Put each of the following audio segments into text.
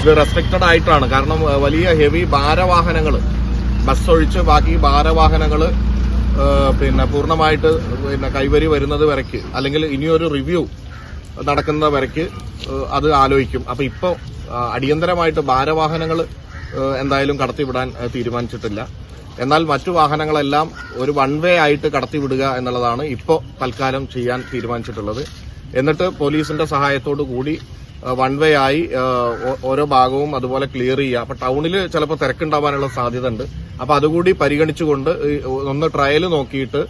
ഇത് റെസ്ട്രിക്റ്റഡ് ആയിട്ടാണ്. കാരണം വലിയ ഹെവി ഭാരവാഹനങ്ങൾ, ബസ് ഒഴിച്ച് ബാക്കി ഭാരവാഹനങ്ങൾ പൂർണ്ണമായിട്ട് കൈവരി വരുന്നത് വരയ്ക്ക്, അല്ലെങ്കിൽ ഇനിയൊരു റിവ്യൂ നടക്കുന്ന വരയ്ക്ക് അത് ആലോചിക്കും. അപ്പൊ ഇപ്പൊ അടിയന്തരമായിട്ട് ഭാരവാഹനങ്ങൾ എന്തായാലും കടത്തിവിടാൻ തീരുമാനിച്ചിട്ടില്ല. എന്നാൽ മറ്റു വാഹനങ്ങളെല്ലാം ഒരു വൺ വേ ആയിട്ട് കടത്തിവിടുക എന്നുള്ളതാണ് ഇപ്പോൾ തൽക്കാലം ചെയ്യാൻ തീരുമാനിച്ചിട്ടുള്ളത്. എന്നിട്ട് പോലീസിന്റെ സഹായത്തോടു കൂടി വൺ വേ ആയി ഓരോ ഭാഗവും അതുപോലെ ക്ലിയർ ചെയ്യുക. അപ്പൊ ടൗണിൽ ചിലപ്പോൾ തിരക്കുണ്ടാവാനുള്ള സാധ്യത ഉണ്ട്. അപ്പൊ അതുകൂടി പരിഗണിച്ചുകൊണ്ട് ഒന്ന് ട്രയൽ നോക്കിയിട്ട്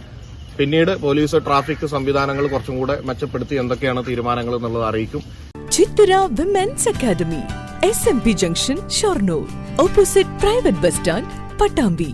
പിന്നീട് പോലീസ് ട്രാഫിക് സംവിധാനങ്ങൾ കുറച്ചും കൂടെ മെച്ചപ്പെടുത്തി എന്തൊക്കെയാണ് തീരുമാനങ്ങൾ എന്നുള്ളത് അറിയിക്കും. Chithara women's academy, SMP junction, Shoranur, opposite private bus stand, Pattambi.